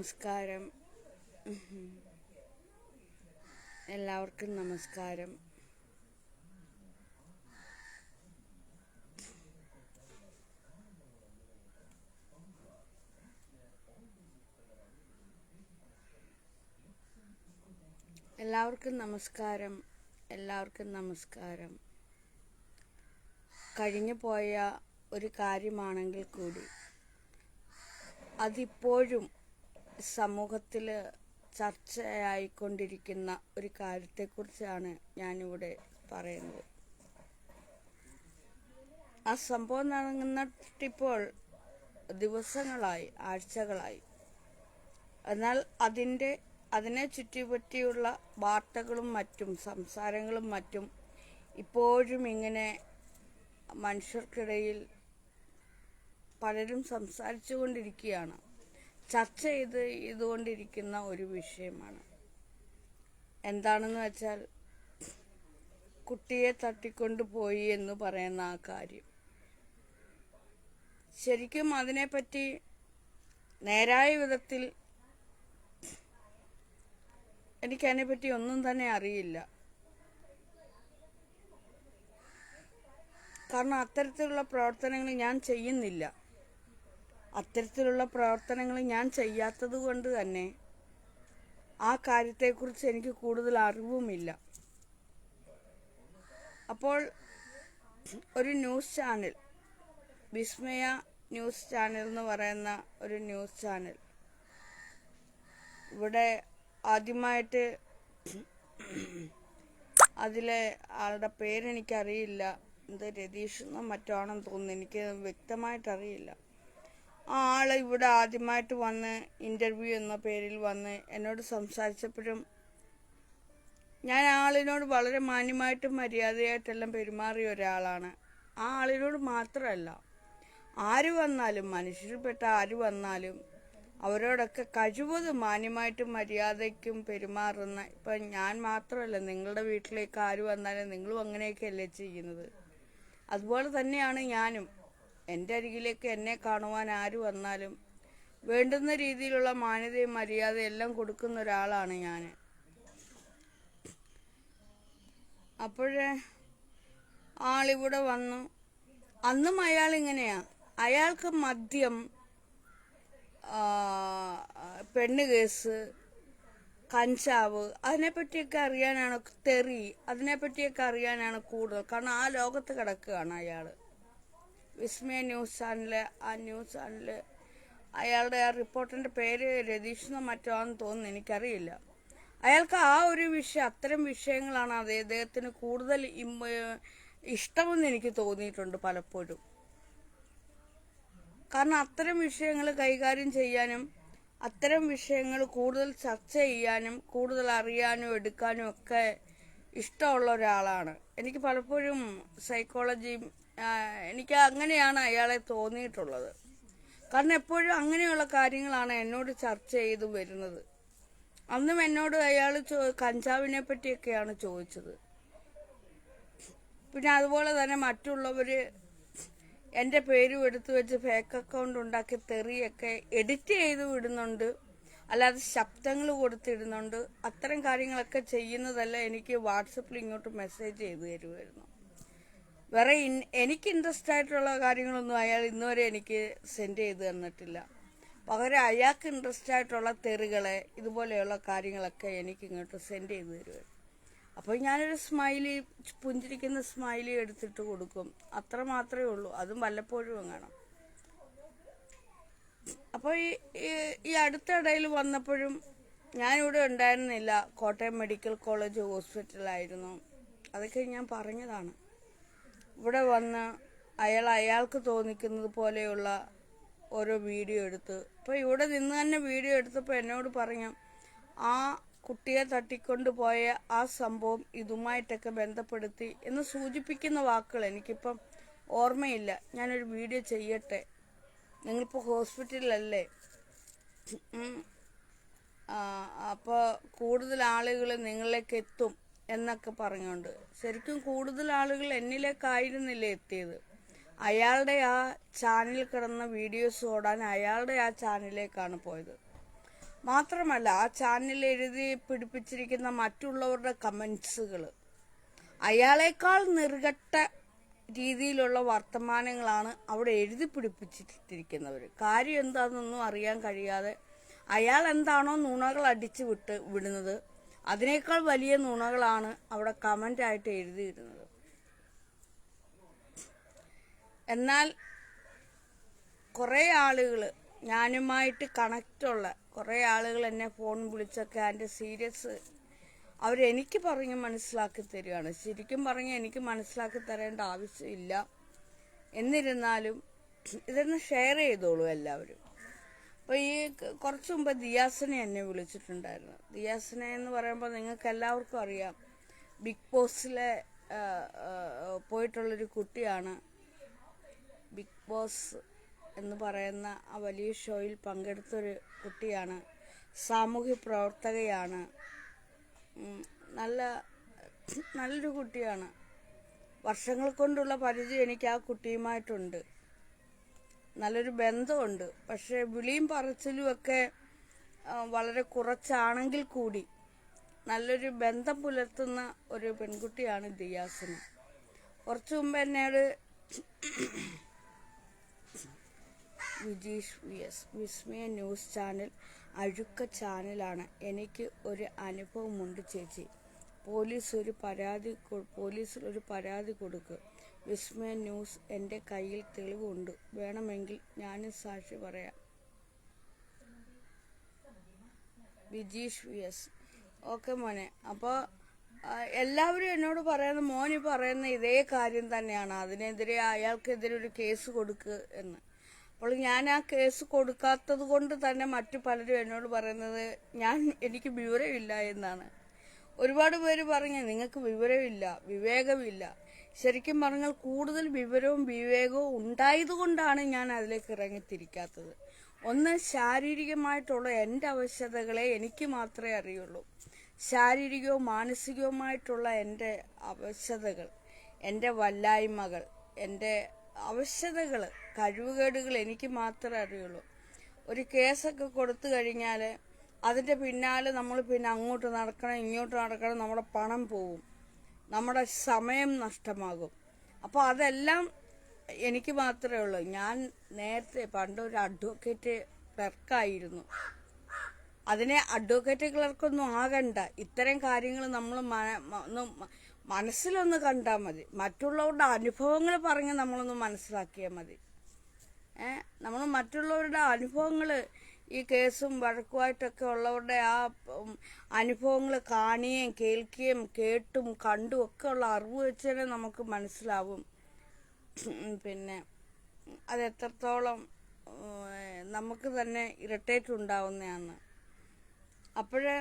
നമസ്കാരം. എല്ലാവർക്കും നമസ്കാരം. എല്ലാവർക്കും നമസ്കാരം. എല്ലാവർക്കും നമസ്കാരം. കഴിഞ്ഞു പോയ ഒരു കാര്യമാണെങ്കിൽ കൂടി അതിപ്പോഴും സമൂഹത്തിൽ ചർച്ചയായിക്കൊണ്ടിരിക്കുന്ന ഒരു കാര്യത്തെക്കുറിച്ചാണ് ഞാനിവിടെ പറയുന്നത്. ആ സംഭവം നടന്നിട്ടിപ്പോൾ ദിവസങ്ങളായി, ആഴ്ചകളായി. എന്നാൽ അതിനെ ചുറ്റിപ്പറ്റിയുള്ള വാർത്തകളും മറ്റും സംസാരങ്ങളും മറ്റും ഇപ്പോഴും ഇങ്ങനെ മനുഷ്യർക്കിടയിൽ പലരും സംസാരിച്ചു കൊണ്ടിരിക്കുകയാണ്, ചർച്ച ചെയ്തുകൊണ്ടിരിക്കുന്ന ഒരു വിഷയമാണ്. എന്താണെന്ന് വെച്ചാൽ കുട്ടിയെ തട്ടിക്കൊണ്ടുപോയി എന്ന് പറയുന്ന ആ കാര്യം. ശരിക്കും അതിനെപ്പറ്റി നേരായ വിധത്തിൽ എനിക്കതിനെപ്പറ്റി ഒന്നും തന്നെ അറിയില്ല. കാരണം അത്തരത്തിലുള്ള പ്രവർത്തനങ്ങൾ ഞാൻ ചെയ്യുന്നില്ല. അത്തരത്തിലുള്ള പ്രവർത്തനങ്ങൾ ഞാൻ ചെയ്യാത്തത് കൊണ്ട് തന്നെ ആ കാര്യത്തെക്കുറിച്ച് എനിക്ക് കൂടുതൽ അറിവുമില്ല. അപ്പോൾ ഒരു ന്യൂസ് ചാനൽ, വിസ്മയ ന്യൂസ് ചാനൽ എന്ന് പറയുന്ന ഒരു ന്യൂസ് ചാനൽ, ഇവിടെ ആദ്യമായിട്ട് അതിലെ ആളുടെ പേരെനിക്കറിയില്ല, രതീഷ് എന്നോ മറ്റോ ആണെന്ന് തോന്നുന്നു, എനിക്ക് വ്യക്തമായിട്ടറിയില്ല. ആ ആള് ഇവിടെ ആദ്യമായിട്ട് വന്ന് ഇൻ്റർവ്യൂ എന്ന പേരിൽ വന്ന് എന്നോട് സംസാരിച്ചപ്പോഴും ഞാൻ ആളിനോട് വളരെ മാന്യമായിട്ടും മര്യാദയായിട്ടെല്ലാം പെരുമാറിയ ഒരാളാണ്. ആ ആളിനോട് മാത്രമല്ല, ആര് വന്നാലും, മനുഷ്യരിൽപ്പെട്ട ആര് വന്നാലും അവരോടൊക്കെ കഴിവതും മാന്യമായിട്ടും മര്യാദയ്ക്കും പെരുമാറുന്ന, ഇപ്പം ഞാൻ മാത്രമല്ല, നിങ്ങളുടെ വീട്ടിലേക്ക് ആര് വന്നാലും നിങ്ങളും അങ്ങനെയൊക്കെയല്ലേ ചെയ്യുന്നത്. അതുപോലെ തന്നെയാണ് ഞാനും. എൻ്റെ അരികിലേക്ക് എന്നെ കാണുവാൻ ആര് വന്നാലും വേണ്ടുന്ന രീതിയിലുള്ള മാന്യതയും മര്യാദയും എല്ലാം കൊടുക്കുന്ന ഒരാളാണ് ഞാൻ. അപ്പോഴേ ആളിവിടെ വന്നു. അന്നും അയാളിങ്ങനെയാ. അയാൾക്ക് മദ്യം, പെണ്ണ് കേസ്, കഞ്ചാവ്, അതിനെപ്പറ്റിയൊക്കെ അറിയാനാണ്, തെറി, അതിനെപ്പറ്റിയൊക്കെ അറിയാനാണ് കൂടുതൽ. കാരണം ആ ലോകത്ത് കിടക്കുകയാണ് അയാൾ. വിസ്മയ ന്യൂസ് ചാനൽ, ആ ന്യൂസ് ചാനൽ, അയാളുടെ ആ റിപ്പോർട്ടറിൻ്റെ പേര് രതീഷ് എന്നോ മറ്റോ ആണെന്ന് തോന്നുന്നു, എനിക്കറിയില്ല. അയാൾക്ക് ആ ഒരു വിഷയം, അത്തരം വിഷയങ്ങളാണ് അദ്ദേഹത്തിന് കൂടുതൽ ഇഷ്ടമെന്ന് എനിക്ക് തോന്നിയിട്ടുണ്ട് പലപ്പോഴും. കാരണം അത്തരം വിഷയങ്ങൾ കൈകാര്യം ചെയ്യാനും അത്തരം വിഷയങ്ങൾ കൂടുതൽ ചർച്ച ചെയ്യാനും കൂടുതൽ അറിയാനും എടുക്കാനും ഒക്കെ ഇഷ്ടമുള്ള ഒരാളാണ്. എനിക്ക് പലപ്പോഴും സൈക്കോളജി, എനിക്ക് അങ്ങനെയാണ് അയാളെ തോന്നിയിട്ടുള്ളത്. കാരണം എപ്പോഴും അങ്ങനെയുള്ള കാര്യങ്ങളാണ് എന്നോട് ചർച്ച ചെയ്ത് വരുന്നത്. അന്നും എന്നോട് അയാൾ കഞ്ചാവിനെ പറ്റിയൊക്കെയാണ് ചോദിച്ചത്. പിന്നെ അതുപോലെ തന്നെ മറ്റുള്ളവർ എൻ്റെ പേരും എടുത്തു വെച്ച് ഫേക്ക് അക്കൗണ്ട് ഉണ്ടാക്കി തെറിയൊക്കെ എഡിറ്റ് ചെയ്ത് വിടുന്നുണ്ട്, അല്ലാതെ ശബ്ദങ്ങൾ കൊടുത്തിടുന്നുണ്ട്. അത്തരം കാര്യങ്ങളൊക്കെ ചെയ്യുന്നതല്ല എനിക്ക് വാട്സപ്പിൽ ഇങ്ങോട്ട് മെസ്സേജ് ചെയ്ത് തരുമായിരുന്നു. വേറെ എനിക്ക് ഇൻട്രസ്റ്റ് ആയിട്ടുള്ള കാര്യങ്ങളൊന്നും അയാൾ ഇന്നുവരെ എനിക്ക് സെൻഡ് ചെയ്ത് തന്നിട്ടില്ല. പകരം അയാൾക്ക് ഇൻട്രസ്റ്റ് ആയിട്ടുള്ള തെറികളെ, ഇതുപോലെയുള്ള കാര്യങ്ങളൊക്കെ എനിക്ക് ഇങ്ങോട്ട് സെൻഡ് ചെയ്ത് തരുമായിരുന്നു. അപ്പോൾ ഞാനൊരു സ്മൈലി, പുഞ്ചിരിക്കുന്ന സ്മൈലി എടുത്തിട്ട് കൊടുക്കും. അത്ര മാത്രമേ ഉള്ളൂ. അതും വല്ലപ്പോഴും അങ്ങനെ. അപ്പോൾ ഈ അടുത്തിടയിൽ വന്നപ്പോഴും ഞാനിവിടെ ഉണ്ടായിരുന്നില്ല, കോട്ടയം മെഡിക്കൽ കോളേജ് ഹോസ്പിറ്റലായിരുന്നു. അതൊക്കെ ഞാൻ പറഞ്ഞതാണ്. ഇവിടെ വന്ന് അയാൾക്ക് തോന്നിക്കുന്നത് പോലെയുള്ള ഓരോ വീഡിയോ എടുത്ത്, ഇപ്പോൾ ഇവിടെ നിന്ന് തന്നെ വീഡിയോ എടുത്തപ്പോൾ എന്നോട് പറഞ്ഞു, ആ കുട്ടിയെ തട്ടിക്കൊണ്ട് പോയ ആ സംഭവം ഇതുമായിട്ടൊക്കെ ബന്ധപ്പെടുത്തി എന്ന് സൂചിപ്പിക്കുന്ന വാക്കുകൾ എനിക്കിപ്പം ഓർമ്മയില്ല. ഞാനൊരു വീഡിയോ ചെയ്യട്ടെ, നിങ്ങളിപ്പോൾ ഹോസ്പിറ്റലിലല്ലേ, അപ്പോൾ കൂടുതൽ ആളുകൾ നിങ്ങളിലേക്ക് എത്തും എന്നൊക്കെ പറഞ്ഞുകൊണ്ട്. ശരിക്കും കൂടുതൽ ആളുകൾ എന്നിലേക്കായിരുന്നില്ല എത്തിയത്. അയാളുടെ ആ ചാനലിൽ കിടന്ന വീഡിയോസ് ഓടാൻ അയാളുടെ ആ ചാനലിലേക്കാണ് പോയത്. മാത്രമല്ല ആ ചാനൽ എഴുതി പിടിപ്പിച്ചിരിക്കുന്ന മറ്റുള്ളവരുടെ കമൻസുകൾ അയാളെക്കാൾ നെറുകെട്ട രീതിയിലുള്ള വർത്തമാനങ്ങളാണ് അവിടെ എഴുതി പിടിപ്പിച്ചിട്ടിരിക്കുന്നവർ. കാര്യം എന്താണെന്നൊന്നും അറിയാൻ കഴിയാതെ അയാൾ എന്താണോ നുണകൾ അടിച്ചു വിടുന്നത് അതിനേക്കാൾ വലിയ നുണകളാണ് അവിടെ കമൻ്റായിട്ട് എഴുതിയിടുന്നത്. എന്നാൽ കുറേ ആളുകൾ, ഞാനുമായിട്ട് കണക്റ്റുള്ള കുറേ ആളുകൾ എന്നെ ഫോൺ വിളിച്ചൊക്കെ അതിൻ്റെ സീരിയസ് അവരെനിക്ക് പറഞ്ഞ് മനസ്സിലാക്കി തരികയാണ്. ശരിക്കും പറഞ്ഞ് എനിക്ക് മനസ്സിലാക്കി തരേണ്ട ആവശ്യമില്ല. എന്നിരുന്നാലും ഇതൊന്ന് ഷെയർ ചെയ്തോളൂ എല്ലാവരും. അപ്പോൾ ഈ കുറച്ച് മുമ്പ് ദിയാസനെ എന്നെ വിളിച്ചിട്ടുണ്ടായിരുന്നു. ദിയാസന എന്ന് പറയുമ്പോൾ നിങ്ങൾക്ക് എല്ലാവർക്കും അറിയാം, ബിഗ് ബോസിലെ പോയിട്ടുള്ളൊരു കുട്ടിയാണ്. ബിഗ് ബോസ് എന്ന് പറയുന്ന ആ വലിയ ഷോയിൽ പങ്കെടുത്തൊരു കുട്ടിയാണ്. സാമൂഹ്യ പ്രവർത്തകയാണ്. നല്ലൊരു കുട്ടിയാണ്. വർഷങ്ങൾ കൊണ്ടുള്ള പരിചയം എനിക്ക് ആ കുട്ടിയുമായിട്ടുണ്ട്. നല്ലൊരു ബന്ധമുണ്ട്. പക്ഷേ വിളിയും പറച്ചിലും ഒക്കെ വളരെ കുറച്ചാണെങ്കിൽ കൂടി നല്ലൊരു ബന്ധം പുലർത്തുന്ന ഒരു പെൺകുട്ടിയാണ് ദിയാസിന്. കുറച്ചു മുമ്പ് എന്നോട് വിജീഷ് VS വിസ്മയ ന്യൂസ് ചാനൽ അഴുക്ക ചാനലാണ്. എനിക്ക് ഒരു അനുഭവമുണ്ട് ചേച്ചി. പോലീസിൽ ഒരു പരാതി കൊടുക്കുക. വിസ്മയ ന്യൂസ് എൻ്റെ കയ്യിൽ തെളിവുണ്ട്. വേണമെങ്കിൽ ഞാനും സാക്ഷി പറയാം. വിജീഷ് VS ഓക്കെ മോനെ. അപ്പോൾ എല്ലാവരും എന്നോട് പറയുന്ന മോനി പറയുന്ന ഇതേ കാര്യം തന്നെയാണ്. അതിനെതിരെ അയാൾക്കെതിരെ ഒരു കേസ് കൊടുക്കുക എന്ന്. അപ്പോൾ ഞാൻ ആ കേസ് കൊടുക്കാത്തത് കൊണ്ട് തന്നെ മറ്റു പലരും എന്നോട് പറയുന്നത് എനിക്ക് വിവരമില്ല എന്നാണ്. ഒരുപാട് പേര് പറഞ്ഞ് നിങ്ങൾക്ക് വിവരമില്ല, വിവേകമില്ല. ശരിക്കും പറഞ്ഞാൽ കൂടുതൽ വിവരവും വിവേകവും ഉണ്ടായതുകൊണ്ടാണ് ഞാൻ അതിലേക്ക് ഇറങ്ങിത്തിരിക്കാത്തത്. ഒന്ന്, ശാരീരികമായിട്ടുള്ള എൻ്റെ ആവശ്യകതകളെ എനിക്ക് മാത്രമേ അറിയുള്ളൂ. ശാരീരികവും മാനസികവുമായിട്ടുള്ള എൻ്റെ ആവശ്യകതകൾ, എൻ്റെ വല്ലായ്മകൾ, എൻ്റെ ആവശ്യകതകൾ, കഴിവുകേടുകൾ എനിക്ക് മാത്രമേ അറിയുള്ളൂ. ഒരു കേസൊക്കെ കൊടുത്തു കഴിഞ്ഞാൽ അതിൻ്റെ പിന്നാലെ നമ്മൾ പിന്നെ അങ്ങോട്ട് നടക്കണം ഇങ്ങോട്ട് നടക്കണം, നമ്മുടെ പണം പോവും, നമ്മുടെ സമയം നഷ്ടമാകും. അപ്പോൾ അതെല്ലാം എനിക്ക് മാത്രമേ ഉള്ളൂ. ഞാൻ നേരത്തെ പണ്ടൊരു അഡ്വക്കേറ്റ് ക്ലർക്കായിരുന്നു. അതിനെ അഡ്വക്കേറ്റ് ക്ലർക്കൊന്നും ആകണ്ട. ഇത്തരം കാര്യങ്ങൾ നമ്മൾ മനസ്സിലൊന്ന് കണ്ടാൽ മതി. മറ്റുള്ളവരുടെ അനുഭവങ്ങൾ പറഞ്ഞ് നമ്മളൊന്ന് മനസ്സിലാക്കിയാൽ മതി. നമ്മൾ മറ്റുള്ളവരുടെ അനുഭവങ്ങൾ, ഈ കേസും വഴക്കുമായിട്ടൊക്കെ ഉള്ളവരുടെ ആ അനുഭവങ്ങൾ കാണുകയും കേൾക്കുകയും കേട്ടും കണ്ടും ഒക്കെ ഉള്ള അറിവ് വെച്ച് തന്നെ നമുക്ക് മനസ്സിലാവും പിന്നെ അതെത്രത്തോളം നമുക്ക് തന്നെ ഇറിറ്റേറ്റ് ഉണ്ടാവുന്നതാണ്. അപ്പോഴേ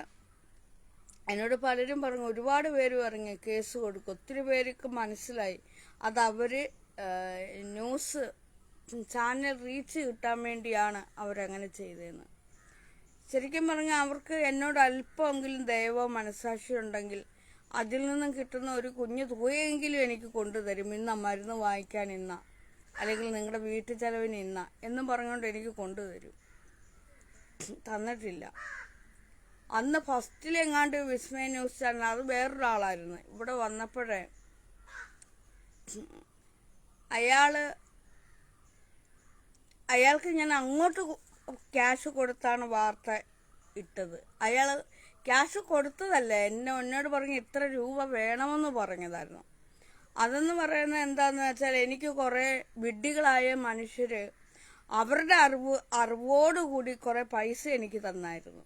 എന്നോട് പലരും പറഞ്ഞു, ഒരുപാട് പേര് പറഞ്ഞു കേസ് കൊടുക്കും. ഒത്തിരി പേർക്ക് മനസ്സിലായി അതവർ ന്യൂസ് ചാനൽ റീച്ച് കിട്ടാൻ വേണ്ടിയാണ് അവരങ്ങനെ ചെയ്തതെന്ന്. ശരിക്കും പറഞ്ഞാൽ അവർക്ക് എന്നോട് അല്പമെങ്കിലും ദയവോ മനസ്സാക്ഷി ഉണ്ടെങ്കിൽ അതിൽ നിന്നും കിട്ടുന്ന ഒരു കുഞ്ഞു തുകയെങ്കിലും എനിക്ക് കൊണ്ടുതരും. ഇന്ന മരുന്ന് വാങ്ങിക്കാൻ ഇന്ന, അല്ലെങ്കിൽ നിങ്ങളുടെ വീട്ടു ചെലവിന് ഇന്ന എന്നും പറഞ്ഞുകൊണ്ട് എനിക്ക് കൊണ്ടുതരും. തന്നിട്ടില്ല. അന്ന് ഫസ്റ്റിലെങ്ങാണ്ട് വിസ്മയ ന്യൂസ് ചാനൽ, അത് വേറൊരാളായിരുന്നു, ഇവിടെ വന്നപ്പോഴേ അയാൾക്ക് ഞാൻ അങ്ങോട്ട് ക്യാഷ് കൊടുത്താണ് വാർത്ത ഇട്ടത്. അയാൾ ക്യാഷ് കൊടുത്തതല്ല, എന്നോട് പറഞ്ഞ് ഇത്ര രൂപ വേണമെന്ന് പറഞ്ഞതായിരുന്നു. അതെന്ന് പറയുന്നത് എന്താണെന്ന് വെച്ചാൽ, എനിക്ക് കുറേ വിഡ്ഢികളായ മനുഷ്യർ അവരുടെ അറിവോടുകൂടി കുറേ പൈസ എനിക്ക് തന്നായിരുന്നു.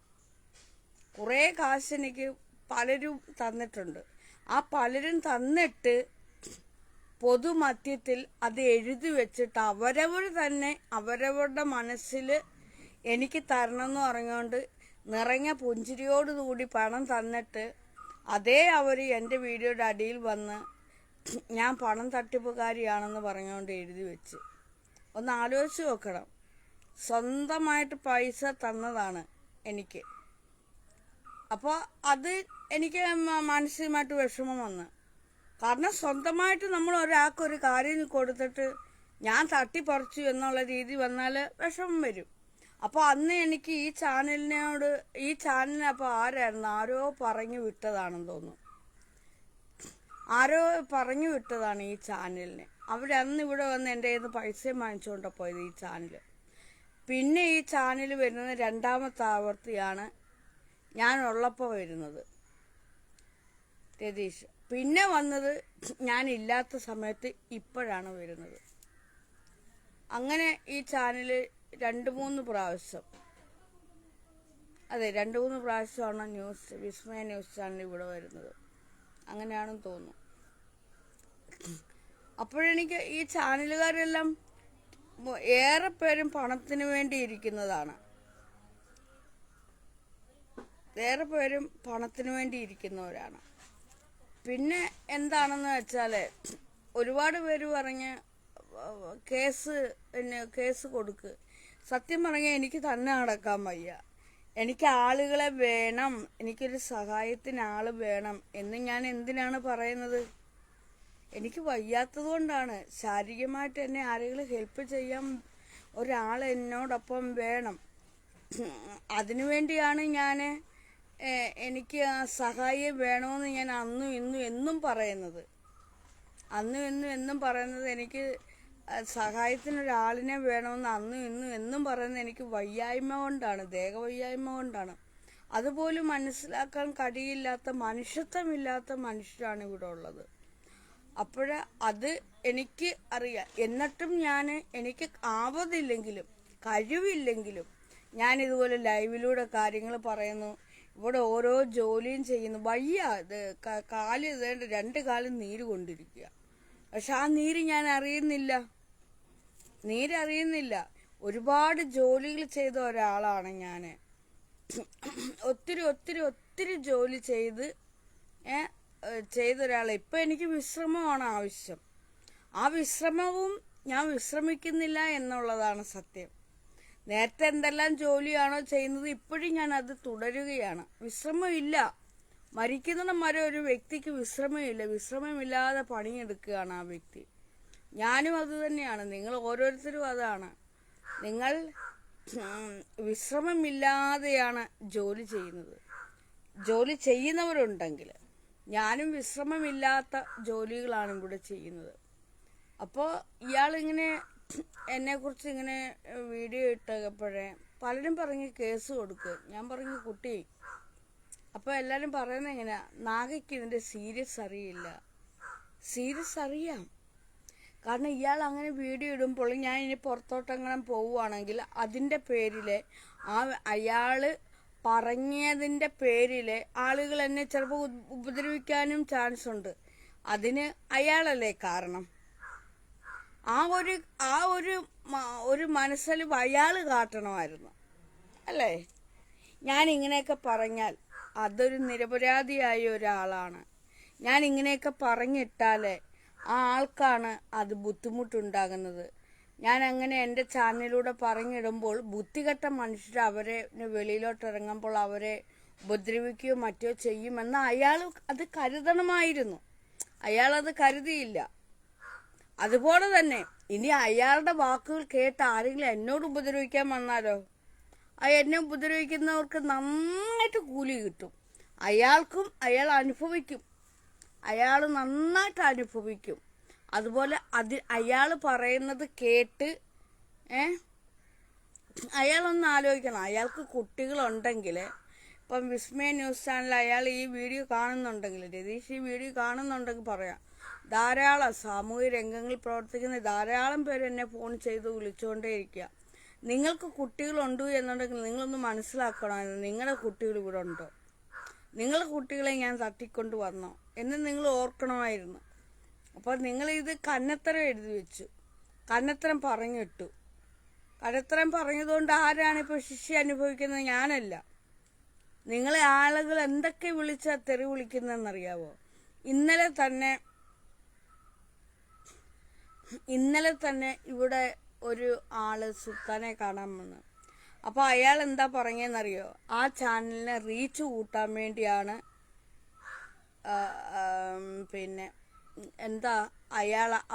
കുറേ കാശ് എനിക്ക് പലരും തന്നിട്ടുണ്ട്. ആ പലരും തന്നിട്ട് പൊതുമധ്യത്തിൽ അത് എഴുതി വെച്ചിട്ട് അവരവർ തന്നെ അവരവരുടെ മനസ്സിൽ എനിക്ക് തരണമെന്ന് പറഞ്ഞുകൊണ്ട് നിറഞ്ഞ പുഞ്ചിരിയോടുകൂടി പണം തന്നിട്ട് അതേ അവർ എൻ്റെ വീഡിയോയുടെ അടിയിൽ വന്ന് ഞാൻ പണം തട്ടിപ്പുകാരിയാണെന്ന് പറഞ്ഞുകൊണ്ട് എഴുതി വെച്ച്. ഒന്ന് ആലോചിച്ച് നോക്കണം. സ്വന്തമായിട്ട് പൈസ തന്നതാണ് എനിക്ക്. അപ്പോൾ അത് എനിക്ക് മാനസികമായിട്ട് വിഷമം വന്ന്. കാരണം സ്വന്തമായിട്ട് നമ്മൾ ഒരാൾക്കൊരു കാര്യം കൊടുത്തിട്ട് ഞാൻ തട്ടിപ്പറിച്ചു എന്നുള്ള രീതി വന്നാൽ വിഷമം വരും. അപ്പോൾ അന്ന് എനിക്ക് ഈ ചാനലിനെ അപ്പോൾ ആരായിരുന്നു, ആരോ പറഞ്ഞു വിട്ടതാണെന്ന് തോന്നുന്നു. ആരോ പറഞ്ഞു വിട്ടതാണ് ഈ ചാനലിനെ. അവരന്ന് ഇവിടെ വന്ന് എൻ്റെ കയ്യിൽ നിന്ന് പൈസയും വാങ്ങിച്ചുകൊണ്ട് പോയത് ഈ ചാനൽ. പിന്നെ ഈ ചാനൽ വരുന്നത് രണ്ടാമത്തെ ആവർത്തിയാണ് ഞാനുള്ളപ്പോൾ വരുന്നത്, രതീഷ്. പിന്നെ വന്നത് ഞാനില്ലാത്ത സമയത്ത് ഇപ്പോഴാണ് വരുന്നത്. അങ്ങനെ ഈ ചാനൽ 2-3 പ്രാവശ്യം, അതെ 2-3 പ്രാവശ്യമാണ് വിസ്മയ ന്യൂസ് ചാനൽ ഇവിടെ വരുന്നത്. അങ്ങനെയാണെന്ന് തോന്നുന്നു. അപ്പോഴെനിക്ക് ഈ ചാനലുകാരെല്ലാം ഏറെ പേരും പണത്തിന് വേണ്ടി ഇരിക്കുന്നതാണ്. ഏറെ പേരും പണത്തിന് വേണ്ടി ഇരിക്കുന്നവരാണ്. പിന്നെ എന്താണെന്ന് വെച്ചാൽ ഒരുപാട് പേര് പറഞ്ഞ് കേസ് കൊടുക്ക്. സത്യം പറഞ്ഞാൽ എനിക്ക് തന്നെ നടക്കാൻ വയ്യ. എനിക്ക് ആളുകളെ വേണം, എനിക്കൊരു സഹായത്തിന് ആൾ വേണം എന്ന് ഞാൻ എന്തിനാണ് പറയുന്നത്? എനിക്ക് വയ്യാത്തത് കൊണ്ടാണ്. ശാരീരികമായിട്ട് എന്നെ ആരെങ്കിലും ഹെൽപ്പ് ചെയ്യാൻ ഒരാൾ എന്നോടൊപ്പം വേണം. അതിനുവേണ്ടിയാണ് എനിക്ക് ആ സഹായം വേണമെന്ന് ഞാൻ അന്നും ഇന്നും എന്നും പറയുന്നത്. എനിക്ക് സഹായത്തിനൊരാളിനെ വേണമെന്ന് അന്നും ഇന്നും എന്നും പറയുന്നത് എനിക്ക് വയ്യായ്മ കൊണ്ടാണ്, ദേഹവയ്യായ്മ കൊണ്ടാണ്. അതുപോലും മനസ്സിലാക്കാൻ കഴിയില്ലാത്ത, മനുഷ്യത്വമില്ലാത്ത മനുഷ്യരാണ് ഇവിടെ ഉള്ളത്. അത് എനിക്ക് അറിയാം. എന്നിട്ടും എനിക്ക് ആവതില്ലെങ്കിലും കഴിവില്ലെങ്കിലും ഞാൻ ഇതുപോലെ ലൈവിലൂടെ കാര്യങ്ങൾ പറയുന്നു. ഇവിടെ ഓരോ ജോലിയും ചെയ്യുന്നു. വയ്യ, കാല് 2 കാലും നീര് കൊണ്ടിരിക്കുക. പക്ഷെ ആ നീര് ഞാൻ അറിയുന്നില്ല. ഒരുപാട് ജോലികൾ ചെയ്ത ഒരാളാണ് ഞാൻ. ഒത്തിരി ജോലി ചെയ്ത ഒരാൾ. ഇപ്പം എനിക്ക് വിശ്രമമാണ് ആവശ്യം. ആ വിശ്രമവും ഞാൻ വിശ്രമിക്കുന്നില്ല എന്നുള്ളതാണ് സത്യം. നേരത്തെ എന്തെല്ലാം ജോലിയാണോ ചെയ്യുന്നത് ഇപ്പോഴും ഞാൻ അത് തുടരുകയാണ്. വിശ്രമമില്ല. മരിക്കുന്നിടം വരെ ഒരു വ്യക്തിക്ക് വിശ്രമമില്ല. വിശ്രമമില്ലാതെ പണിയെടുക്കുകയാണ് ആ വ്യക്തി. ഞാനും അത് തന്നെയാണ്. നിങ്ങൾ ഓരോരുത്തരും അതാണ്. നിങ്ങൾ വിശ്രമമില്ലാതെയാണ് ജോലി ചെയ്യുന്നത്. ജോലി ചെയ്യുന്നവരുണ്ടെങ്കിൽ ഞാനും വിശ്രമമില്ലാത്ത ജോലികളാണ് ഇവിടെ ചെയ്യുന്നത്. അപ്പോൾ ഇയാളിങ്ങനെ എന്നെക്കുറിച്ച് ഇങ്ങനെ വീഡിയോ ഇട്ടപ്പോഴേ പലരും പറഞ്ഞ് കേസ് കൊടുക്കുക. ഞാൻ പറഞ്ഞു കുട്ടി, അപ്പോൾ എല്ലാവരും പറയുന്നത് എങ്ങനെയാ, നാഗയ്ക്ക് ഇതിൻ്റെ സീരിയസ് അറിയില്ല. സീരിയസ് അറിയാം. കാരണം ഇയാൾ അങ്ങനെ വീഡിയോ ഇടുമ്പോൾ ഞാൻ ഇനി പുറത്തോട്ടെങ്ങനെ പോവുകയാണെങ്കിൽ അതിൻ്റെ പേരിൽ അയാൾ പറഞ്ഞതിൻ്റെ പേരിൽ ആളുകൾ എന്നെ ചിലപ്പോൾ ഉപദ്രവിക്കാനും ചാൻസ് ഉണ്ട്. അതിന് അയാളല്ലേ കാരണം. ഒരു മനസ്സിൽ അയാൾ കാട്ടണമായിരുന്നു അല്ലേ? ഞാൻ ഇങ്ങനെയൊക്കെ പറഞ്ഞാൽ അതൊരു നിരപരാധിയായ ഒരാളാണ്. ഞാൻ ഇങ്ങനെയൊക്കെ പറഞ്ഞിട്ടാൽ ആ ആൾക്കാണ് അത് ബുദ്ധിമുട്ടുണ്ടാകുന്നത്. ഞാൻ അങ്ങനെ എൻ്റെ ചാനലിലൂടെ പറഞ്ഞിടുമ്പോൾ ബുദ്ധികെട്ട മനുഷ്യർ അവരെ വെളിയിലോട്ട് ഇറങ്ങുമ്പോൾ അവരെ ഉപദ്രവിക്കുകയോ മറ്റോ ചെയ്യുമെന്ന് അയാൾ അത് കരുതണമായിരുന്നു. അയാളത് കരുതിയില്ല. അതുപോലെ തന്നെ ഇനി അയാളുടെ വാക്കുകൾ കേട്ട് ആരെങ്കിലും എന്നോട് ഉപദ്രവിക്കാൻ വന്നാലോ, എന്നെ ഉപദ്രവിക്കുന്നവർക്ക് നന്നായിട്ട് കൂലി കിട്ടും. അയാൾ അനുഭവിക്കും. അയാൾ നന്നായിട്ട് അനുഭവിക്കും. അതുപോലെ അയാൾ പറയുന്നത് കേട്ട് അയാളൊന്ന് ആലോചിക്കണം. അയാൾക്ക് കുട്ടികളുണ്ടെങ്കിൽ, ഇപ്പം വിസ്മയ ന്യൂസ് ചാനൽ അയാൾ ഈ വീഡിയോ കാണുന്നുണ്ടെങ്കിൽ, രതീഷ് ഈ വീഡിയോ കാണുന്നുണ്ടെങ്കിൽ പറയാം, ധാരാളം സാമൂഹിക രംഗങ്ങളിൽ പ്രവർത്തിക്കുന്ന ധാരാളം പേര് എന്നെ ഫോൺ ചെയ്ത് വിളിച്ചുകൊണ്ടേയിരിക്കുക. നിങ്ങൾക്ക് കുട്ടികളുണ്ട് എന്നുണ്ടെങ്കിൽ നിങ്ങളൊന്ന് മനസ്സിലാക്കണമായിരുന്നു, നിങ്ങളുടെ കുട്ടികൾ ഇവിടെ ഉണ്ടോ, നിങ്ങളുടെ കുട്ടികളെ ഞാൻ തട്ടിക്കൊണ്ട് വന്നോ എന്ന് നിങ്ങൾ ഓർക്കണമായിരുന്നു. അപ്പോൾ നിങ്ങളിത് കന്നത്തരം എഴുതി വെച്ചു, കന്നത്തരം പറഞ്ഞിട്ടു. കന്നത്തരം പറഞ്ഞതുകൊണ്ട് ആരാണ് ഇപ്പോൾ ശിക്ഷ അനുഭവിക്കുന്നത്? ഞാനല്ല. നിങ്ങളെ ആളുകൾ എന്തൊക്കെ വിളിച്ചാൽ തെറി വിളിക്കുന്നതെന്നറിയാവോ? ഇന്നലെ തന്നെ ഇവിടെ ഒരു ആള് സുൽത്താനെ കാണാൻ വന്നു. അപ്പോൾ അയാൾ എന്താ പറഞ്ഞതെന്നറിയോ? ആ ചാനലിനെ റീച്ച് കൂട്ടാൻ വേണ്ടിയാണ് പിന്നെ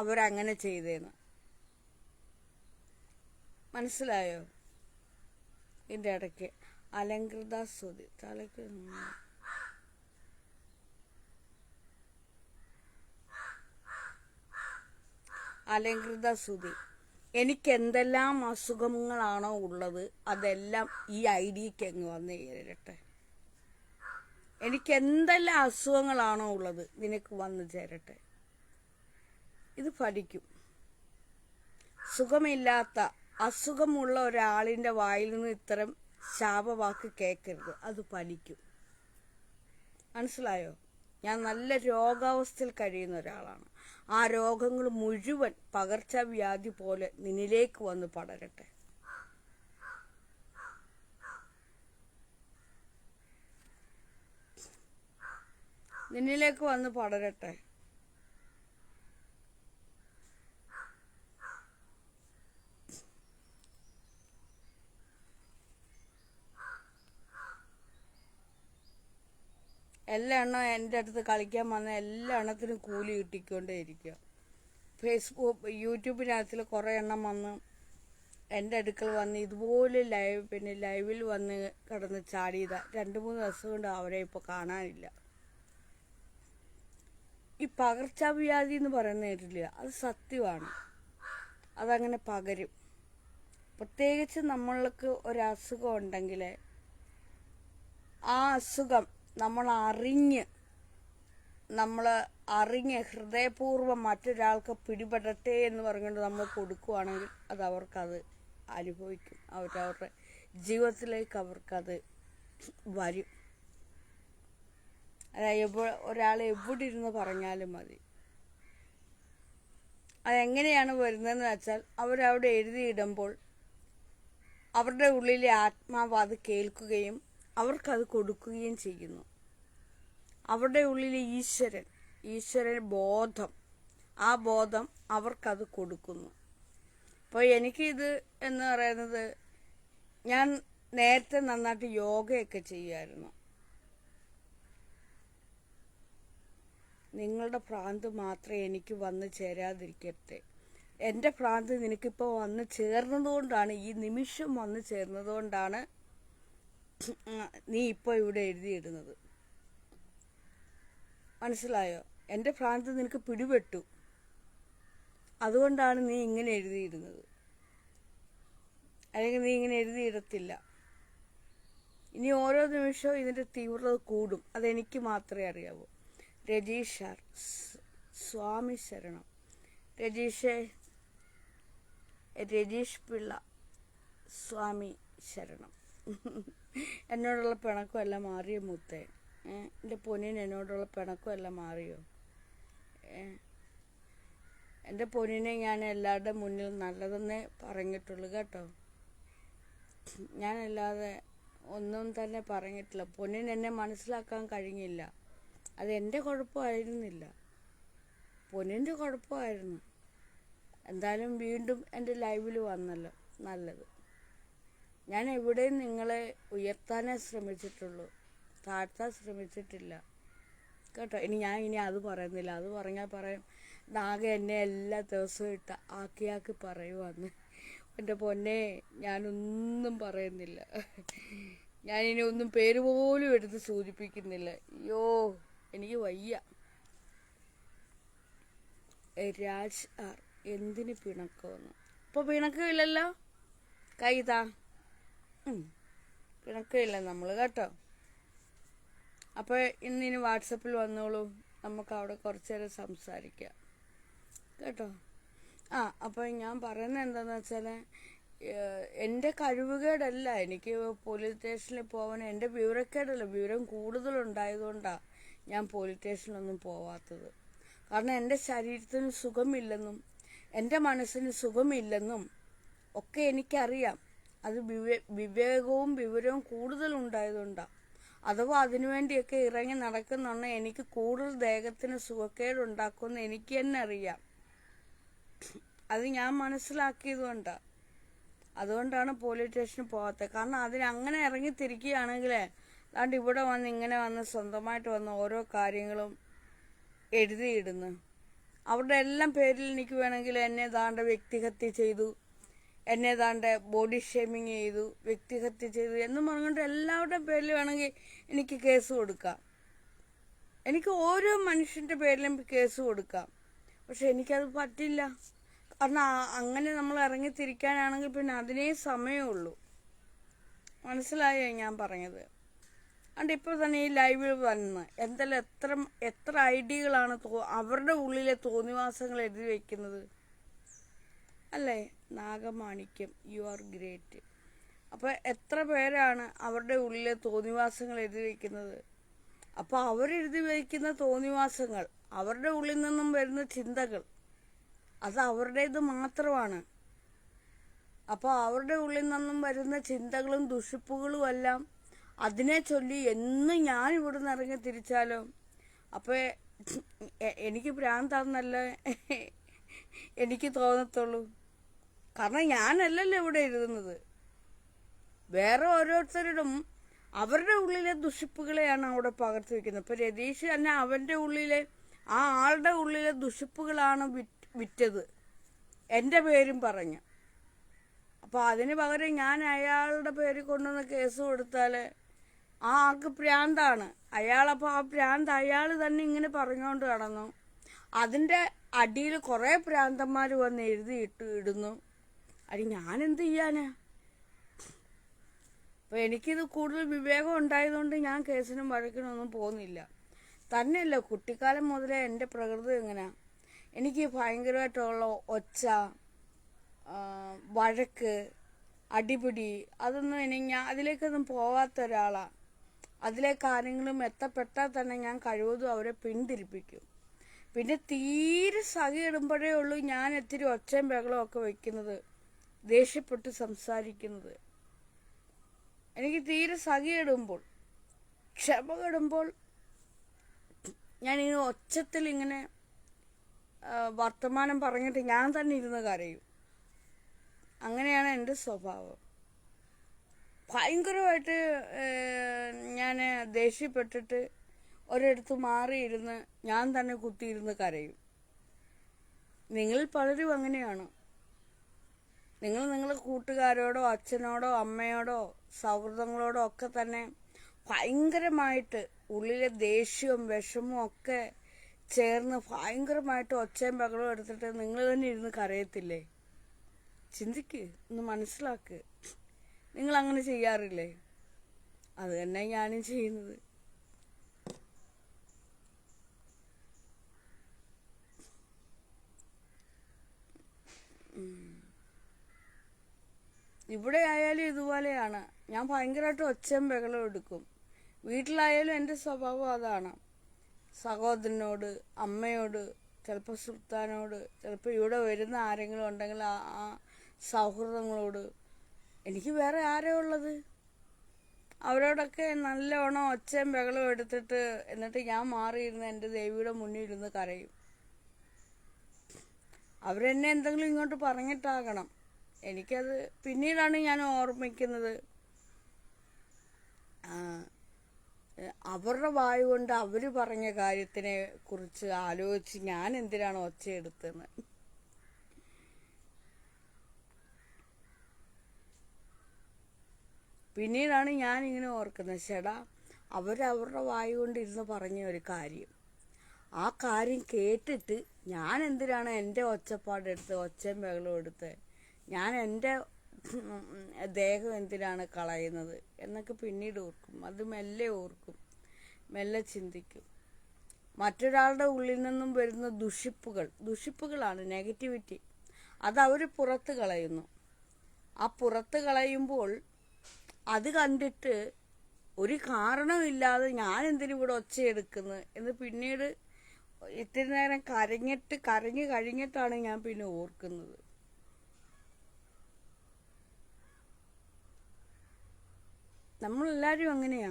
അവരങ്ങനെ ചെയ്തതെന്ന്. മനസ്സിലായോ? ഇതിൻ്റെ ഇടയ്ക്ക് അലങ്കൃത സ്തുതി തലയ്ക്ക് അലങ്കൃത സ്തുതി. എനിക്ക് എന്തെല്ലാം അസുഖങ്ങളാണോ ഉള്ളത് അതെല്ലാം ഈ ഐഡിയക്ക് അങ്ങ് വന്ന് ചേരട്ടെ. എനിക്ക് എന്തെല്ലാം അസുഖങ്ങളാണോ ഉള്ളത് നിനക്ക് വന്നു ചേരട്ടെ. ഇത് പഠിക്കും. സുഖമില്ലാത്ത അസുഖമുള്ള ഒരാളിൻ്റെ വായിൽ നിന്ന് ഇത്തരം ശാപവാക്ക് കേൾക്കരുത്. അത് ഫലിക്കും. മനസ്സിലായോ? ഞാൻ നല്ല രോഗാവസ്ഥയിൽ കഴിയുന്ന ഒരാളാണ്. ആ രോഗങ്ങൾ മുഴുവൻ പകർച്ചവ്യാധി പോലെ നിന്നിലേക്ക് വന്ന് പടരട്ടെ. നിന്നിലേക്ക് വന്ന് പടരട്ടെ. എല്ലാ എണ്ണം എൻ്റെ അടുത്ത് കളിക്കാൻ വന്ന എല്ലാ എണ്ണത്തിനും കൂലി കിട്ടിക്കൊണ്ടേ ഇരിക്കുക. യൂട്യൂബിനകത്തിൽ കുറേ എണ്ണം വന്ന് എൻ്റെ അടുക്കൽ വന്ന് ഇതുപോലെ ലൈവിൽ വന്ന് കിടന്ന് ചാടിയതാ. 2-3 ദിവസം കൊണ്ട് അവരെ ഇപ്പോൾ കാണാനില്ല. ഈ പകർച്ചവ്യാധി എന്ന് പറയുന്ന കേട്ടില്ല, അത് സത്യമാണ്. അതങ്ങനെ പകരും. പ്രത്യേകിച്ച് നമ്മൾക്ക് ഒരസുഖം ഉണ്ടെങ്കിൽ ആ അസുഖം നമ്മൾ അറിഞ്ഞ് ഹൃദയപൂർവ്വം മറ്റൊരാൾക്ക് പിടിപെടട്ടെ എന്ന് പറഞ്ഞുകൊണ്ട് നമ്മൾ കൊടുക്കുകയാണെങ്കിൽ അത് അവർക്കത് അനുഭവിക്കും. അവരവരുടെ ജീവിതത്തിലേക്ക് അവർക്കത് വരും. അതായത് ഒരാൾ എവിടെ ഇരുന്ന് പറഞ്ഞാലും മതി. അതെങ്ങനെയാണ് വരുന്നതെന്ന് വെച്ചാൽ അവരവിടെ എഴുതിയിടുമ്പോൾ അവരുടെ ഉള്ളിലെ ആത്മാവ് അത് കേൾക്കുകയും അവർക്കത് കൊടുക്കുകയും ചെയ്യുന്നു. അവരുടെ ഉള്ളിലെ ഈശ്വരൻ ബോധം, ആ ബോധം അവർക്കത് കൊടുക്കുന്നു. അപ്പോൾ എനിക്കിത് എന്ന് പറയുന്നത്, ഞാൻ നേരത്തെ നന്നായിട്ട് യോഗയൊക്കെ ചെയ്യുമായിരുന്നു. നിങ്ങളുടെ ഭ്രാന്ത് മാത്രമേ എനിക്ക് വന്ന് ചേരാതിരിക്കട്ടെ. എൻ്റെ ഭ്രാന്ത് നിനക്കിപ്പോൾ വന്ന് ചേർന്നതുകൊണ്ടാണ്, ഈ നിമിഷം വന്ന് ചേർന്നതുകൊണ്ടാണ് നീ ഇപ്പോൾ ഇവിടെ എഴുതിയിടുന്നത്. മനസ്സിലായോ? എൻ്റെ ഭ്രാന്ത് നിനക്ക് പിടിപെട്ടു, അതുകൊണ്ടാണ് നീ ഇങ്ങനെ എഴുതിയിടുന്നത്. അല്ലെങ്കിൽ നീ ഇങ്ങനെ എഴുതിയിടത്തില്ല. ഇനി ഓരോ നിമിഷവും ഇതിൻ്റെ തീവ്രത കൂടും. അതെനിക്ക് മാത്രമേ അറിയാവൂ. രജീഷ് സ്വാമി ശരണം. രജീഷ് പിള്ള സ്വാമി ശരണം. എന്നോടുള്ള പിണക്കമെല്ലാം മാറിയോ മുത്തേ? എൻ്റെ പൊന്നിന് എന്നോടുള്ള പിണക്കമെല്ലാം മാറിയോ? എൻ്റെ പൊന്നിനെ ഞാൻ എല്ലാവരുടെ മുന്നിൽ നല്ലതെന്നേ പറഞ്ഞിട്ടുള്ളൂ കേട്ടോ. ഞാനല്ലാതെ ഒന്നും തന്നെ പറഞ്ഞിട്ടില്ല. പൊന്നിന് എന്നെ മനസ്സിലാക്കാൻ കഴിഞ്ഞില്ല. അതെൻ്റെ കുഴപ്പമായിരുന്നില്ല, പൊന്നിൻ്റെ കുഴപ്പമായിരുന്നു. എന്തായാലും വീണ്ടും എൻ്റെ ലൈവിൽ വന്നല്ലോ, നല്ലത്. ഞാൻ എവിടെയും നിങ്ങളെ ഉയർത്താനേ ശ്രമിച്ചിട്ടുള്ളൂ, താഴ്ത്താൻ ശ്രമിച്ചിട്ടില്ല കേട്ടോ. ഇനി അത് പറയുന്നില്ല. അത് പറഞ്ഞാൽ പറയും നാഗ എന്നെ എല്ലാ ദിവസവും ആക്കി പറയുവാന്ന്. എൻ്റെ പൊന്നെ, ഞാനൊന്നും പറയുന്നില്ല. ഞാനിനി ഒന്നും പേര് പോലും എടുത്ത് സൂചിപ്പിക്കുന്നില്ല. അയ്യോ, എനിക്ക് വയ്യ. രാജ് ആർ, എന്തിന് പിണക്കമെന്ന്? ഇപ്പോൾ പിണക്കമില്ലല്ലോ, കൈതാ. പിണക്കമില്ല നമ്മൾ കേട്ടോ. അപ്പോൾ ഇന്നിനി വാട്സപ്പിൽ വന്നോളൂ, നമുക്ക് അവിടെ കുറച്ച് നേരം സംസാരിക്കാം കേട്ടോ. അപ്പോൾ ഞാൻ പറയുന്നത് എന്താണെന്ന് വെച്ചാൽ, എൻ്റെ കഴിവുകേടല്ല എനിക്ക് പോലീസ് സ്റ്റേഷനിൽ പോകാൻ, എൻ്റെ വിവരക്കേടല്ല, വിവരം കൂടുതലുണ്ടായതുകൊണ്ടാണ് ഞാൻ പോലീസ് സ്റ്റേഷനിലൊന്നും പോവാത്തത്. കാരണം എൻ്റെ ശരീരത്തിന് സുഖമില്ലെന്നും എൻ്റെ മനസ്സിന് സുഖമില്ലെന്നും ഒക്കെ എനിക്കറിയാം. അത് വിവേകവും വിവരവും കൂടുതലുണ്ടായതുകൊണ്ടാണ്. അഥവാ അതിനുവേണ്ടിയൊക്കെ ഇറങ്ങി നടക്കുന്നുണ്ടെങ്കിൽ എനിക്ക് കൂടുതൽ ദേഹത്തിന് സുഖക്കേടുണ്ടാക്കുമെന്ന് എനിക്ക് തന്നെ അറിയാം. അത് ഞാൻ മനസ്സിലാക്കിയതുകൊണ്ടാണ്. അതുകൊണ്ടാണ് പോലീസ് സ്റ്റേഷനിൽ പോകാത്തത്. കാരണം അങ്ങനെ ഇറങ്ങിത്തിരിക്കുകയാണെങ്കിൽ അതാണ്ട് ഇവിടെ വന്ന് ഇങ്ങനെ വന്ന് സ്വന്തമായിട്ട് വന്ന് ഓരോ കാര്യങ്ങളും എഴുതിയിടുന്നു. അവരുടെ എല്ലാം പേരിൽ എനിക്ക് വേണമെങ്കിൽ എന്നെ ദാണ്ട വ്യക്തിഹത്യ ചെയ്തു, എന്നെ താണ്ട് ബോഡി ഷേമിങ് ചെയ്തു, വ്യക്തിഹത്യ ചെയ്തു എന്നും പറഞ്ഞുകൊണ്ട് എല്ലാവരുടെയും പേരിൽ വേണമെങ്കിൽ എനിക്ക് കേസ് കൊടുക്കാം. എനിക്ക് ഓരോ മനുഷ്യൻ്റെ പേരിലും കേസ് കൊടുക്കാം. പക്ഷെ എനിക്കത് പറ്റില്ല. കാരണം അങ്ങനെ നമ്മൾ ഇറങ്ങിത്തിരിക്കാനാണെങ്കിൽ പിന്നെ അതിനേ സമയമുള്ളൂ. മനസ്സിലായോ ഞാൻ പറഞ്ഞത്? അതുകൊണ്ട് ഇപ്പോൾ തന്നെ ഈ ലൈവിൽ വന്ന് എന്തെല്ലാം എത്ര ഐഡിയകളാണ് അവരുടെ ഉള്ളിലെ തോന്നിവാസങ്ങൾ എഴുതി വയ്ക്കുന്നത് അല്ലേ? നാഗമാണിക്യം, യു ആർ ഗ്രേറ്റ്. അപ്പോൾ എത്ര പേരാണ് അവരുടെ ഉള്ളിലെ തോന്നിവാസങ്ങൾ എഴുതി വയ്ക്കുന്നത്? അപ്പോൾ അവരെഴുതി വയ്ക്കുന്ന തോന്നിവാസങ്ങൾ, അവരുടെ ഉള്ളിൽ നിന്നും വരുന്ന ചിന്തകൾ, അത് അവരുടേത് മാത്രമാണ്. അപ്പോൾ അവരുടെ ഉള്ളിൽ നിന്നും വരുന്ന ചിന്തകളും ദുഷിപ്പുകളും എല്ലാം അതിനെ ചൊല്ലി എന്ന് ഞാൻ ഇവിടുന്ന് ഇറങ്ങി തിരിച്ചാലോ അപ്പോൾ എനിക്ക് ഭ്രാന്താന്നല്ലേ എനിക്ക് തോന്നത്തുള്ളൂ. കാരണം ഞാനല്ലല്ലോ ഇവിടെ എഴുതുന്നത്. വേറെ ഓരോരുത്തരും അവരുടെ ഉള്ളിലെ ദുഷിപ്പുകളെയാണ് അവിടെ പകർത്തി വയ്ക്കുന്നത്. ഇപ്പം രതീഷ് തന്നെ അവൻ്റെ ഉള്ളിലെ ആ ആളുടെ ഉള്ളിലെ ദുഷിപ്പുകളാണ് വിറ്റത്, എൻ്റെ പേരും പറഞ്ഞ്. അപ്പോൾ അതിന് പകരം ഞാൻ അയാളുടെ പേര് കൊണ്ടുവന്ന് കേസ് കൊടുത്താൽ ആ ആൾക്ക് ഭ്രാന്താണ്. അയാളപ്പോൾ ആ ഭ്രാന്ത് അയാൾ തന്നെ ഇങ്ങനെ പറഞ്ഞുകൊണ്ട് നടന്നു. അതിൻ്റെ അടിയിൽ കുറേ ഭ്രാന്തന്മാർ വന്ന് ഇടുന്നു. അത് ഞാനെന്ത് ചെയ്യാനാ? അപ്പോൾ എനിക്കിത് കൂടുതൽ വിവേകം ഉണ്ടായതുകൊണ്ട് ഞാൻ കേസിനും വഴക്കിനൊന്നും പോകുന്നില്ല. തന്നെയല്ല, കുട്ടിക്കാലം മുതലേ എൻ്റെ പ്രകൃതി എങ്ങനെയാണ്, എനിക്ക് ഭയങ്കരമായിട്ടുള്ള ഒച്ച, വഴക്ക്, അടിപിടി, അതൊന്നും ഞാൻ അതിലേക്കൊന്നും പോവാത്ത ഒരാളാണ്. അതിലേക്ക് ആരെങ്കിലും എത്തപ്പെട്ടാൽ തന്നെ ഞാൻ കഴിവതും അവരെ പിന്തിരിപ്പിക്കും. പിന്നെ തീരെ സഹിയിടുമ്പോഴേ ഉള്ളൂ ഞാൻ ഇത്തിരി ഒച്ചയും ബഹളവും ഒക്കെ വയ്ക്കുന്നത്, ദേഷ്യപ്പെട്ട് സംസാരിക്കുന്നത്. എനിക്ക് തീരെ സഹിയിടുമ്പോൾ, ക്ഷമ കെടുമ്പോൾ ഞാനിങ്ങനെ ഒച്ചത്തിൽ ഇങ്ങനെ വർത്തമാനം പറഞ്ഞിട്ട് ഞാൻ തന്നെ ഇരുന്ന് കരയും. അങ്ങനെയാണ് എൻ്റെ സ്വഭാവം. ഭയങ്കരമായിട്ട് ഞാൻ ദേഷ്യപ്പെട്ടിട്ട് ഒരിടത്ത് മാറിയിരുന്ന് ഞാൻ തന്നെ കുത്തിയിരുന്ന് കരയും. നിങ്ങളിൽ പലരും അങ്ങനെയാണ്. നിങ്ങളുടെ കൂട്ടുകാരോടോ അച്ഛനോടോ അമ്മയോടോ സൗഹൃദങ്ങളോടോ ഒക്കെ തന്നെ ഭയങ്കരമായിട്ട് ഉള്ളിലെ ദേഷ്യവും വിഷമവും ഒക്കെ ചേർന്ന് ഭയങ്കരമായിട്ട് ഒച്ചയും ബഹളവും എടുത്തിട്ട് നിങ്ങൾ തന്നെ ഇരുന്ന് കരയത്തില്ലേ? ചിന്തിക്ക്, ഒന്ന് മനസ്സിലാക്ക്. നിങ്ങൾ അങ്ങനെ ചെയ്യാറില്ലേ? അത് തന്നെ ഞാനും ചെയ്യുന്നത്. ഇവിടെ ആയാലും ഇതുപോലെയാണ്. ഞാൻ ഭയങ്കരമായിട്ട് ഒച്ചയും ബഹളവും എടുക്കും. വീട്ടിലായാലും എൻ്റെ സ്വഭാവം അതാണ്. സഹോദരനോട്, അമ്മയോട്, ചിലപ്പോൾ സുൽത്താനോട്, ചിലപ്പോൾ ഇവിടെ വരുന്ന ആരെങ്കിലും ഉണ്ടെങ്കിൽ ആ സൗഹൃദങ്ങളോട്, എനിക്ക് വേറെ ആരാ ഉള്ളത്? അവരോടൊക്കെ നല്ലവണ്ണം ഒച്ചയും ബഹളവും എടുത്തിട്ട് എന്നിട്ട് ഞാൻ മാറിയിരുന്ന് എൻ്റെ ദേവിയുടെ മുന്നിൽ ഇരുന്ന് കരയും. അവരെന്നെ എന്തെങ്കിലും ഇങ്ങോട്ട് പറഞ്ഞിട്ടാകണം. എനിക്കത് പിന്നീടാണ് ഞാൻ ഓർമ്മിക്കുന്നത്, അവരുടെ വായു കൊണ്ട് അവർ പറഞ്ഞ കാര്യത്തിനെ കുറിച്ച് ആലോചിച്ച് ഞാൻ എന്തിനാണ് ഒച്ചയെടുത്തതെന്ന്. പിന്നീടാണ് ഞാനിങ്ങനെ ഓർക്കുന്നത്, ചേടാ അവരവരുടെ വായു കൊണ്ട് ഇരുന്ന് പറഞ്ഞ ഒരു കാര്യം, ആ കാര്യം കേട്ടിട്ട് ഞാൻ എന്തിനാണ് എൻ്റെ ഒച്ചപ്പാടെടുത്ത് ഒച്ചയും ബഹളവും എടുത്ത് ഞാൻ എൻ്റെ ദേഹം എന്തിനാണ് കളയുന്നത് എന്നൊക്കെ പിന്നീട് ഓർക്കും. അത് മെല്ലെ ഓർക്കും, മെല്ലെ ചിന്തിക്കും. മറ്റൊരാളുടെ ഉള്ളിൽ നിന്നും വരുന്ന ദുഷിപ്പുകളാണ് നെഗറ്റിവിറ്റി. അതവർ പുറത്ത് കളയുന്നു. ആ പുറത്ത് കളയുമ്പോൾ അത് കണ്ടിട്ട് ഒരു കാരണമില്ലാതെ ഞാൻ എന്തിനും ഇവിടെ ഒച്ചയെടുക്കുന്നു എന്ന് പിന്നീട് ഇത്തിരി നേരം കരഞ്ഞു കഴിഞ്ഞിട്ടാണ് ഞാൻ പിന്നെ ഓർക്കുന്നത്. നമ്മളെല്ലാവരും അങ്ങനെയാ.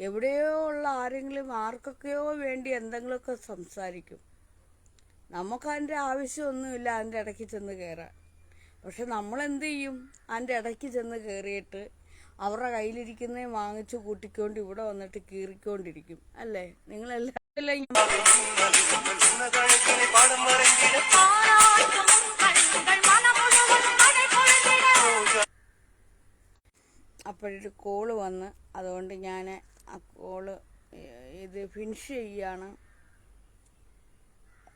എവിടെയോ ഉള്ള ആരെങ്കിലും ആർക്കൊക്കെയോ വേണ്ടി എന്തെങ്കിലുമൊക്കെ സംസാരിക്കും. നമുക്കതിൻ്റെ ആവശ്യമൊന്നുമില്ല അതിൻ്റെ ഇടയ്ക്ക് ചെന്ന് കയറാൻ. പക്ഷെ നമ്മളെന്ത് ചെയ്യും? അതിൻ്റെ ഇടയ്ക്ക് ചെന്ന് കയറിയിട്ട് അവരുടെ കയ്യിലിരിക്കുന്നേ വാങ്ങിച്ചു കൂട്ടിക്കൊണ്ട് ഇവിടെ വന്നിട്ട് കീറിക്കൊണ്ടിരിക്കും. അല്ലേ? നിങ്ങളെല്ലാം അപ്പോഴൊരു കോള് വന്ന്, അതുകൊണ്ട് ഞാൻ ആ കോള് ഇത് ഫിനിഷ് ചെയ്യാണ്.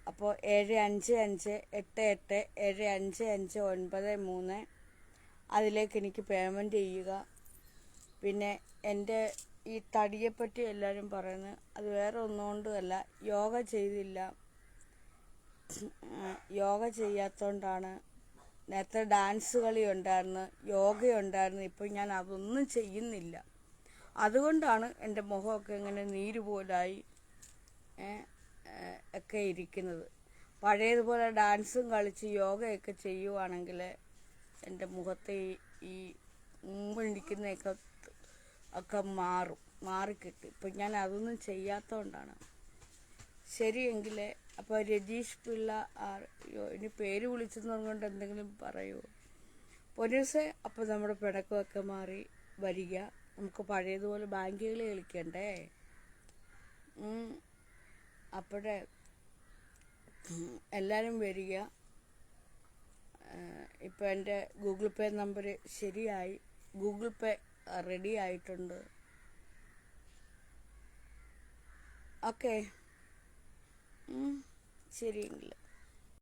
അപ്പോൾ 7558875593 അതിലേക്ക് എനിക്ക് പേയ്മെൻറ്റ് ചെയ്യുക. പിന്നെ എൻ്റെ ഈ തടിയെപ്പറ്റി എല്ലാവരും പറയുന്നത് അത് വേറെ ഒന്നുകൊണ്ടുമല്ല, യോഗ ചെയ്തില്ല. യോഗ ചെയ്യാത്തതുകൊണ്ടാണ്. നേരത്തെ ഡാൻസ് കളി ഉണ്ടായിരുന്നു, യോഗ ഉണ്ടായിരുന്നു, ഇപ്പോൾ ഞാൻ അതൊന്നും ചെയ്യുന്നില്ല. അതുകൊണ്ടാണ് എൻ്റെ മുഖമൊക്കെ ഇങ്ങനെ നീര് പോലായി ഒക്കെ ഇരിക്കുന്നത്. പഴയതുപോലെ ഡാൻസും കളിച്ച് യോഗയൊക്കെ ചെയ്യുവാണെങ്കിൽ എൻ്റെ മുഖത്തെ ഈ മുമ്പിരിക്കുന്നതൊക്കെ മാറിക്കിട്ടും. ഇപ്പം ഞാൻ അതൊന്നും ചെയ്യാത്തതുകൊണ്ടാണ്. ശരിയെങ്കിൽ അപ്പോൾ രതീഷ് പിള്ള ഇനി പേര് വിളിച്ചെന്നുകൊണ്ട് എന്തെങ്കിലും പറയുമോ? പോലീസെ, അപ്പോൾ നമ്മുടെ പിണക്കമൊക്കെ മാറി വരിക. നമുക്ക് പഴയതുപോലെ ബാങ്കുകൾ കളിക്കണ്ടേ? അപ്പോഴേ എല്ലാവരും വരിക. ഇപ്പോൾ എൻ്റെ ഗൂഗിൾ പേ നമ്പർ ശരിയായി, ഗൂഗിൾ പേ റെഡി ആയിട്ടുണ്ട്. ഓക്കെ, ശരിയെങ്കിൽ.